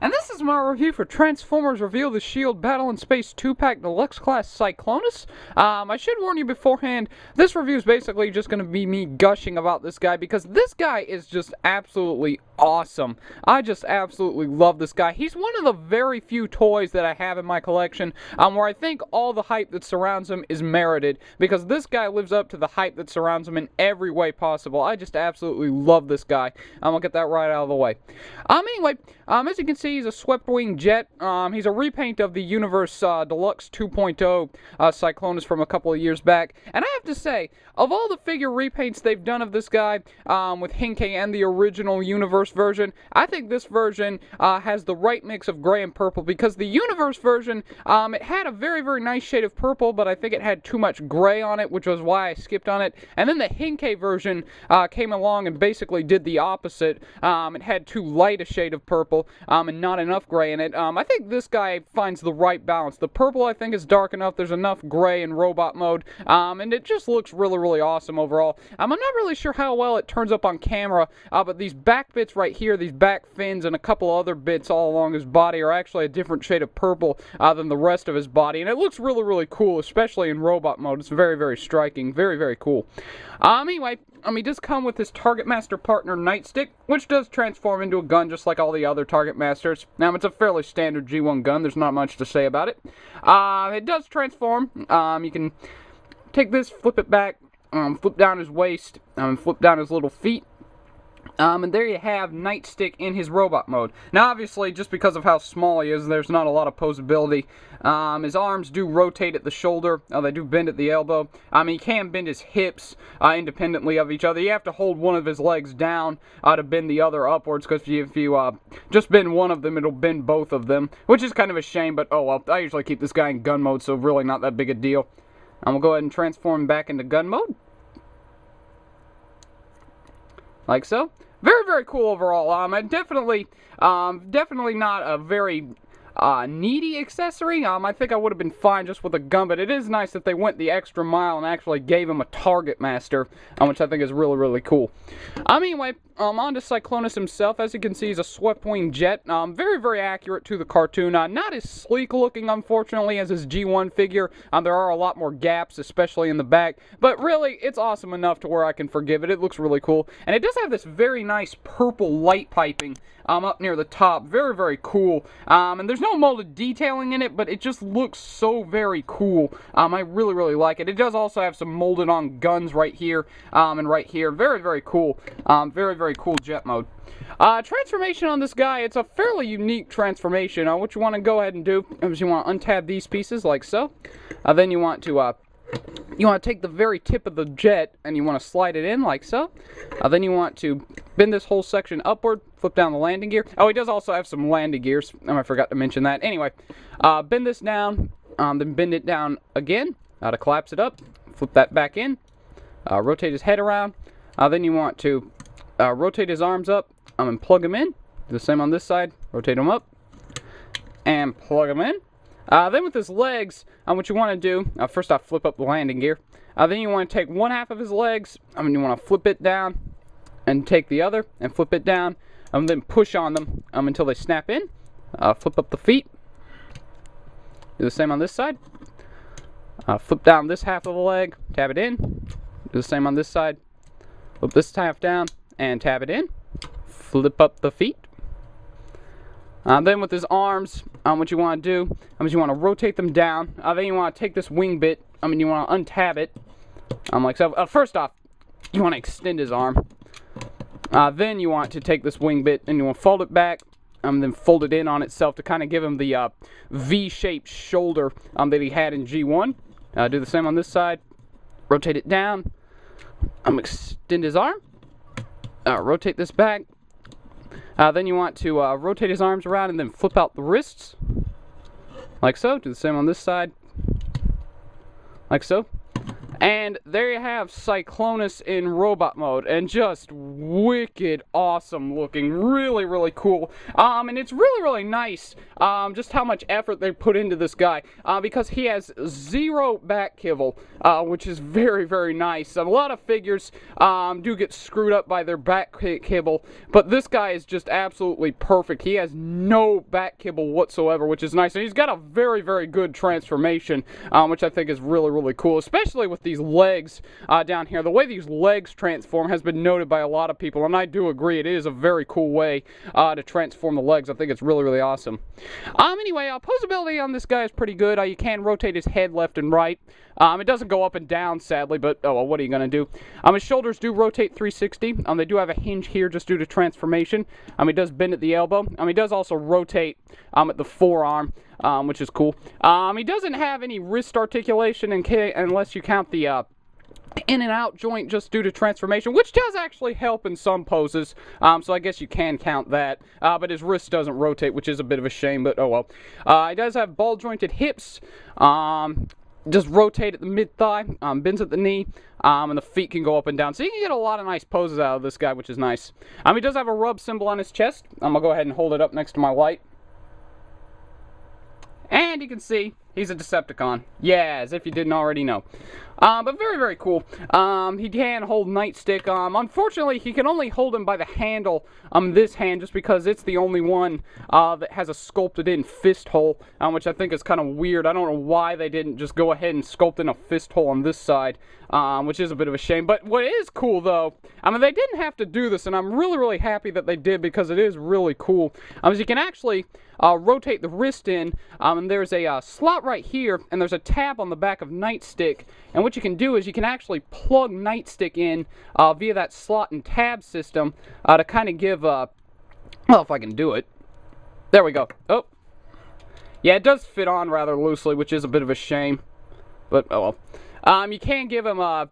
And this is my review for Transformers Reveal the Shield Battle in Space 2-Pack Deluxe Class Cyclonus. I should warn you beforehand, this review is basically just going to be me gushing about this guy because this guy is just absolutely awesome. I just absolutely love this guy. He's one of the very few toys that I have in my collection where I think all the hype that surrounds him is merited because this guy lives up to the hype that surrounds him in every way possible. I just absolutely love this guy. I'll get that right out of the way. Anyway, as you can see, he's a swept-wing jet. He's a repaint of the Universe Deluxe 2.0 Cyclonus from a couple of years back. And I have to say, of all the figure repaints they've done of this guy, with Henkei and the original Universe version, I think this version has the right mix of gray and purple, because the Universe version, it had a very, very nice shade of purple, but I think it had too much gray on it, which was why I skipped on it. And then the Henkei version came along and basically did the opposite. It had too light a shade of purple, and not enough gray in it. I think this guy finds the right balance. The purple, I think, is dark enough. There's enough gray in robot mode, and it just looks really, really awesome overall. I'm not really sure how well it turns up on camera, but these back bits right here, these back fins and a couple other bits all along his body are actually a different shade of purple than the rest of his body, and it looks really, really cool, especially in robot mode. It's very, very striking. Very, very cool. Anyway, he does come with his Target Master partner Nightstick, which does transform into a gun just like all the other Target Masters. Now, it's a fairly standard G1 gun. There's not much to say about it. It does transform. You can take this, flip it back, flip down his waist, flip down his little feet. And there you have Nightstick in his robot mode. Now, obviously, just because of how small he is, there's not a lot of posability. His arms do rotate at the shoulder. They do bend at the elbow. He can bend his hips independently of each other. You have to hold one of his legs down to bend the other upwards, because if you just bend one of them, it'll bend both of them, which is kind of a shame, but oh well. I usually keep this guy in gun mode, so really not that big a deal. I'm going to go ahead and transform back into gun mode. Like so. Very, very cool overall. Definitely not a very needy accessory. I think I would have been fine just with a gun, but it is nice that they went the extra mile and actually gave him a Target Master, which I think is really, really cool. Anyway, on to Cyclonus himself. As you can see, he's a swept-wing jet. Very, very accurate to the cartoon. Not as sleek-looking, unfortunately, as his G1 figure. There are a lot more gaps, especially in the back. But really, it's awesome enough to where I can forgive it. It looks really cool. And it does have this very nice purple light piping up near the top. Very, very cool. And there's no molded detailing in it, but it just looks so very cool. I really, really like it. It does also have some molded on guns right here and right here. Very, very cool. Very, very cool jet mode. Transformation on this guy, it's a fairly unique transformation. What you want to go ahead and do is you want to untab these pieces like so. Then you want to take the very tip of the jet and you want to slide it in like so. Then you want to bend this whole section upward, flip down the landing gear. Oh, he does also have some landing gears. I forgot to mention that. Anyway, bend this down, then bend it down again to collapse it up. Flip that back in. Rotate his head around. Then you want to rotate his arms up and plug them in. Do the same on this side. Rotate them up and plug them in. Then with his legs, what you want to do, first off, flip up the landing gear. Then you want to take one half of his legs, you want to flip it down and take the other and flip it down, and then push on them until they snap in. Flip up the feet. Do the same on this side. Flip down this half of the leg, tab it in. Do the same on this side. Flip this half down and tab it in. Flip up the feet. Then with his arms, what you want to do is you want to rotate them down. Then you want to take this wing bit, you want to untab it. Like so. First off, you want to extend his arm. Then you want to take this wing bit and you want to fold it back, then fold it in on itself to kind of give him the V-shaped shoulder that he had in G1. Do the same on this side. Rotate it down. Extend his arm. Rotate this back. Then you want to rotate his arms around and then flip out the wrists. Like so. Do the same on this side. Like so. And there you have Cyclonus in robot mode, and just wicked awesome looking, really, really cool. And it's really, really nice, just how much effort they put into this guy, because he has 0 back kibble, which is very, very nice. A lot of figures do get screwed up by their back kibble, but this guy is just absolutely perfect. He has no back kibble whatsoever, which is nice. And he's got a very, very good transformation, which I think is really, really cool, especially with these legs down here. The way these legs transform has been noted by a lot of people, and I do agree. It is a very cool way to transform the legs. I think it's really, really awesome. Anyway, posability on this guy is pretty good. You can rotate his head left and right. It doesn't go up and down, sadly, but oh well, what are you going to do? His shoulders do rotate 360. They do have a hinge here just due to transformation. He does bend at the elbow. He does also rotate at the forearm, which is cool. He doesn't have any wrist articulation unless you count the in and out joint just due to transformation, which does actually help in some poses, so I guess you can count that, but his wrist doesn't rotate, which is a bit of a shame, but oh well. He does have ball jointed hips, just rotate at the mid-thigh, bends at the knee, and the feet can go up and down, so you can get a lot of nice poses out of this guy, which is nice. He does have a rub symbol on his chest. I'm going to go ahead and hold it up next to my light. And you can see he's a Decepticon. Yeah, as if you didn't already know. But very, very cool. He can hold Nightstick. Unfortunately, he can only hold him by the handle, this hand, just because it's the only one that has a sculpted-in fist hole, which I think is kind of weird. I don't know why they didn't just go ahead and sculpt in a fist hole on this side, which is a bit of a shame. But what is cool, though, they didn't have to do this, and I'm really, really happy that they did, because it is really cool. As you can actually rotate the wrist in, and there's a slot right here, and there's a tab on the back of Nightstick, and what you can do is you can actually plug Nightstick in via that slot and tab system to kind of give, well, if I can do it. There we go. Oh. Yeah, it does fit on rather loosely, which is a bit of a shame. But, oh well. You can give him a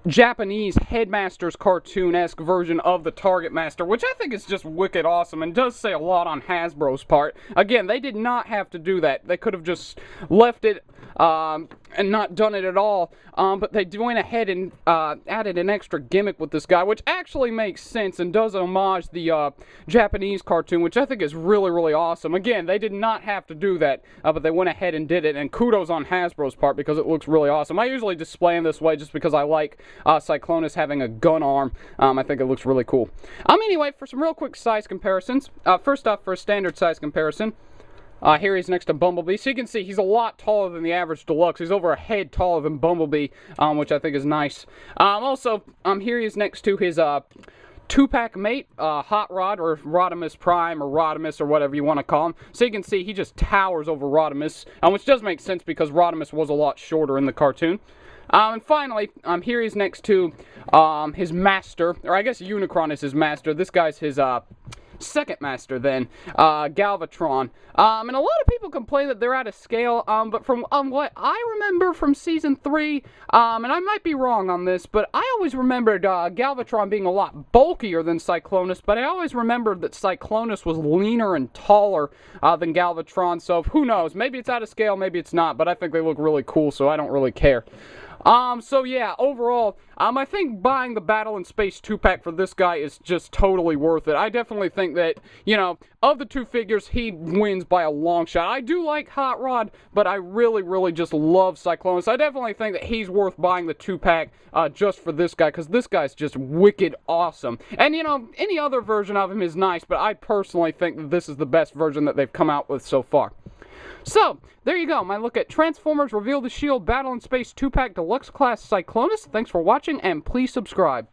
Japanese Headmasters cartoon-esque version of the Target Master, which I think is just wicked awesome and does say a lot on Hasbro's part. Again, they did not have to do that. They could have just left it and not done it at all, but they went ahead and added an extra gimmick with this guy, which actually makes sense and does homage the Japanese cartoon, which I think is really, really awesome. Again, they did not have to do that, but they went ahead and did it, and kudos on Hasbro's part because it looks really awesome. I usually display him this way just because I like Cyclonus having a gun arm. I think it looks really cool. Anyway, for some real quick size comparisons, first off, for a standard size comparison, here he's next to Bumblebee. So you can see he's a lot taller than the average deluxe. He's over a head taller than Bumblebee, which I think is nice. Also, here he's next to his 2-pack mate, Hot Rod, or Rodimus Prime, or Rodimus, or whatever you want to call him. So you can see he just towers over Rodimus, which does make sense because Rodimus was a lot shorter in the cartoon. And finally, here he's next to his master, or I guess Unicron is his master. This guy's his second master then, Galvatron. And a lot of people complain that they're out of scale, but from what I remember from Season 3, and I might be wrong on this, but I always remembered Galvatron being a lot bulkier than Cyclonus, but I always remembered that Cyclonus was leaner and taller than Galvatron, so who knows, maybe it's out of scale, maybe it's not, but I think they look really cool, so I don't really care. So yeah, overall, I think buying the Battle in Space 2-pack for this guy is just totally worth it. I definitely think that, you know, of the two figures, he wins by a long shot. I do like Hot Rod, but I really, really just love Cyclonus. I definitely think that he's worth buying the 2-pack just for this guy, because this guy's just wicked awesome. And, you know, any other version of him is nice, but I personally think that this is the best version that they've come out with so far. So, there you go, my look at Transformers Reveal the Shield Battle in Space 2-pack Deluxe Class Cyclonus. Thanks for watching, and please subscribe.